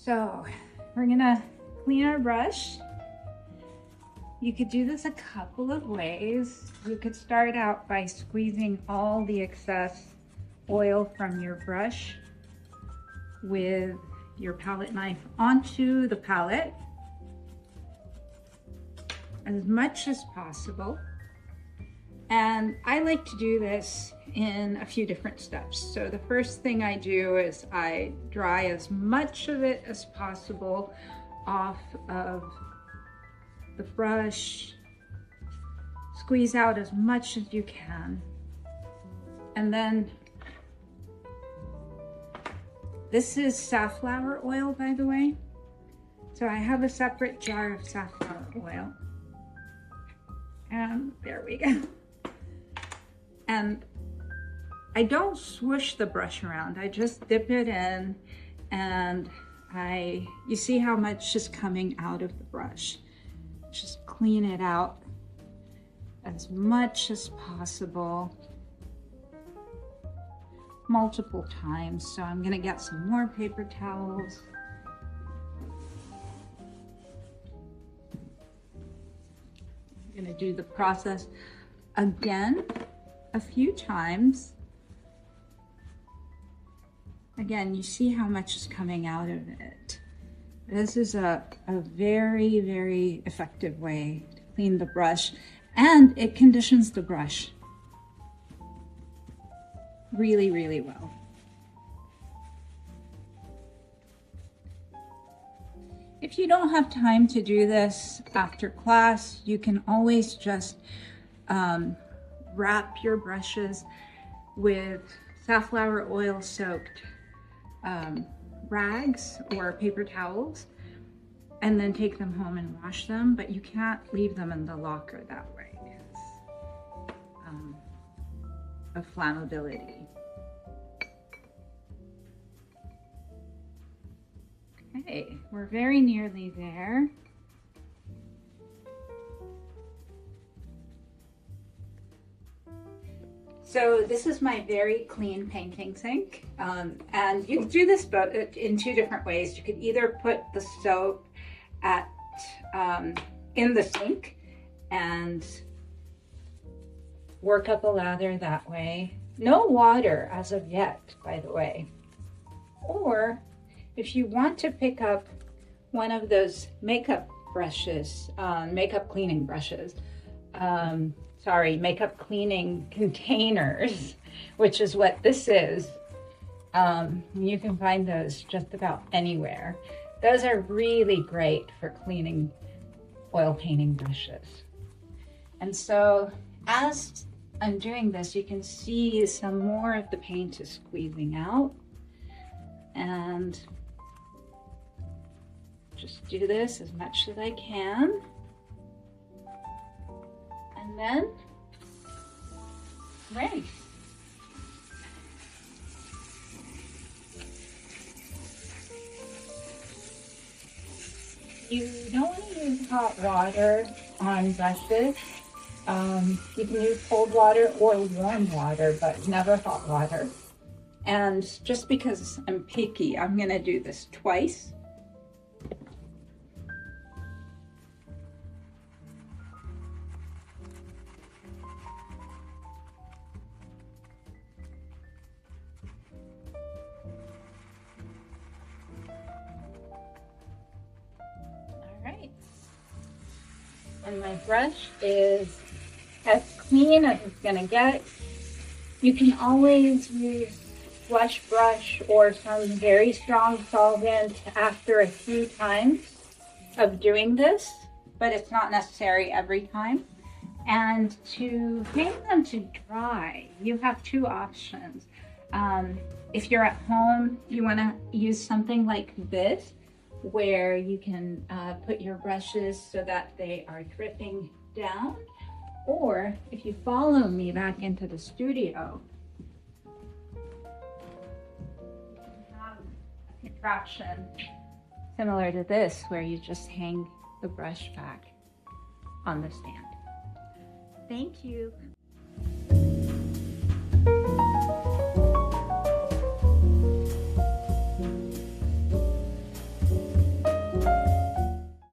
So we're gonna clean our brush. You could do this a couple of ways. You could start out by squeezing all the excess oil from your brush with your palette knife onto the palette as much as possible. And I like to do this in a few different steps. So the first thing I do is I dry as much of it as possible off of the brush, squeeze out as much as you can. And then this is safflower oil, by the way. So I have a separate jar of safflower oil. And there we go. And I don't swoosh the brush around. I just dip it in and you see how much is coming out of the brush. Just clean it out as much as possible, multiple times. So I'm gonna get some more paper towels. I'm gonna do the process again a few times. Again, you see how much is coming out of it. This is a very, very effective way to clean the brush, and it conditions the brush really, really well. If you don't have time to do this after class, you can always just wrap your brushes with safflower oil soaked rags or paper towels and then take them home and wash them, but you can't leave them in the locker that way because of flammability. Okay, we're very nearly there. So this is my very clean painting sink, and you can do this in two different ways. You could either put the soap in the sink and work up a lather that way. No water as of yet, by the way. Or if you want to pick up one of those makeup brushes, makeup cleaning brushes, makeup cleaning containers, which is what this is. You can find those just about anywhere. Those are really great for cleaning oil painting brushes. And so as I'm doing this, you can see some more of the paint is squeezing out. And just do this as much as I can. And then, ready. You don't want to use hot water on brushes. You can use cold water or warm water, but never hot water. And just because I'm picky, I'm going to do this twice. And my brush is as clean as it's gonna get. You can always use blush brush or some very strong solvent after a few times of doing this, but it's not necessary every time. And to hang them to dry, you have two options. If you're at home, you wanna use something like this, where you can put your brushes so that they are dripping down. Or if you follow me back into the studio, you can have a contraption similar to this where you just hang the brush back on the stand. Thank you.